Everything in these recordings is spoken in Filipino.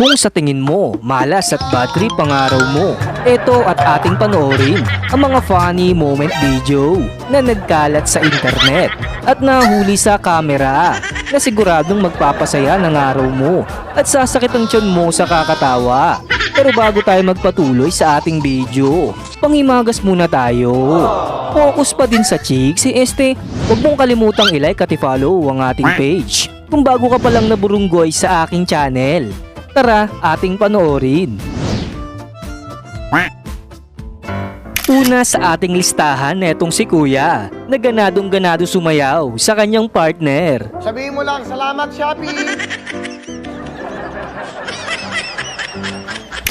Kung sa tingin mo, malas at bad trip ang araw mo, eto at ating panoorin ang mga funny moment video na nagkalat sa internet at nahuli sa kamera na siguradong magpapasaya ng araw mo at sasakit ang tiyan mo sa kakatawa. Pero bago tayo magpatuloy sa ating video, panghimagas muna tayo. Focus pa din sa chicks, huwag mong kalimutang i-like at i-follow ang ating page kung bago ka palang naburunggoy sa aking channel. Tara, ating panoorin. Una sa ating listahan netong si Kuya na ganadong-ganado sumayaw sa kanyang partner. Sabihin mo lang, salamat Shopee!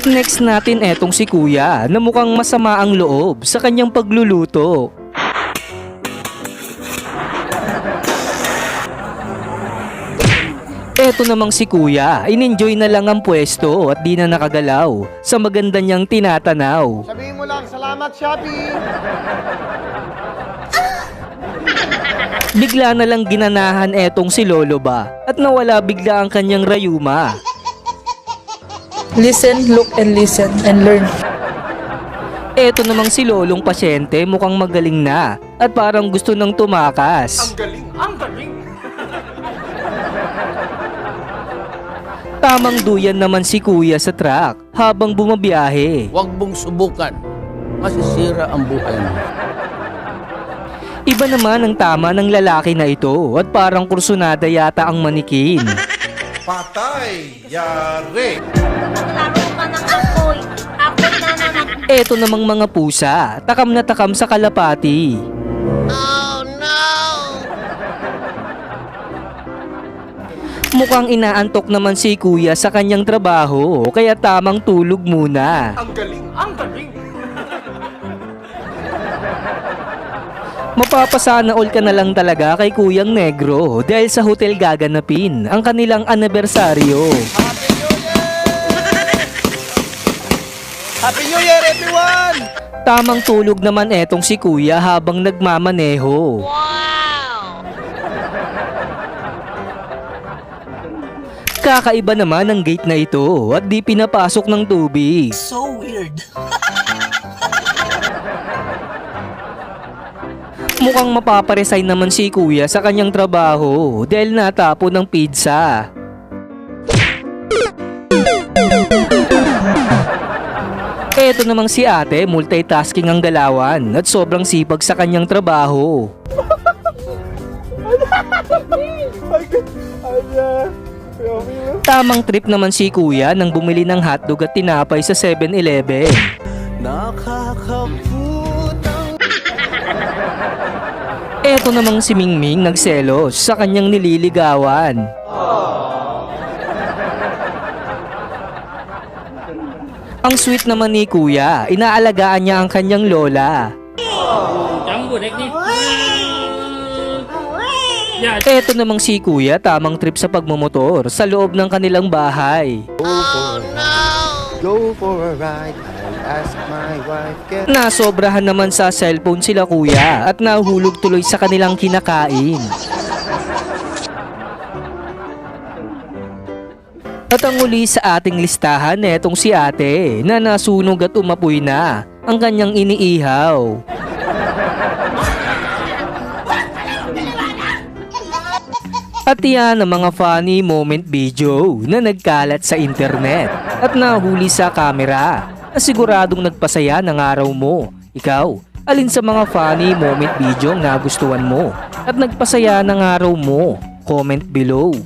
Next natin etong si Kuya na mukhang masama ang loob sa kanyang pagluluto. Eto namang si Kuya, in-enjoy na lang ang pwesto at di na nakagalaw sa maganda niyang tinatanaw. Sabihin mo lang, salamat Shopee! Bigla na lang ginanahan etong si Lolo ba at nawala bigla ang kanyang rayuma. Listen, look, and listen, and learn. Eto namang si Lolong pasyente mukhang magaling na at parang gusto nang tumakas. Ang galing! Ang galing! Tamang duyan naman si Kuya sa truck habang bumabiyahe. Huwag mong subukan. Masisira ang buhay mo. Iba naman ang tama ng lalaki na ito at parang kursunada yata ang manikin. Patay! Yari! Laro ka ng apoy. Apoy na naman. Eto namang mga pusa, takam na takam sa kalapati. Oh no! Mukhang inaantok naman si Kuya sa kanyang trabaho kaya tamang tulog muna. Ang galing! Ang galing! Mapapasana all ka na lang talaga kay Kuyang Negro dahil sa hotel gaganapin ang kanilang anibersaryo. Happy New Year! Happy New Year everyone! Tamang tulog naman etong si Kuya habang nagmamaneho. Kakaiba naman ang gate na ito at di pinapasok ng tubig. So weird. Mukhang mapaparesign naman si Kuya sa kanyang trabaho dahil natapon ng pizza. Eto namang si ate, multitasking ang galawan at sobrang sipag sa kanyang trabaho. Tamang trip naman si Kuya nang bumili ng hotdog at tinapay sa 7-Eleven. Eto namang si Mingming nagselos sa kanyang nililigawan. Ang sweet naman ni Kuya, inaalagaan niya ang kanyang lola. Eto namang si Kuya, tamang trip sa pagmumotor sa loob ng kanilang bahay. Go for a ride, I ask my wife, get... Nasobrahan naman sa cellphone sila Kuya at nahulog tuloy sa kanilang kinakain. At ang uli sa ating listahan netong si ate na nasunog at umapoy na ang kanyang iniihaw. At yan ang mga funny moment video na nagkalat sa internet at nahuli sa kamera na siguradong nagpasaya ng araw mo. Ikaw, alin sa mga funny moment video ang nagustuhan mo at nagpasaya ng araw mo? Comment below.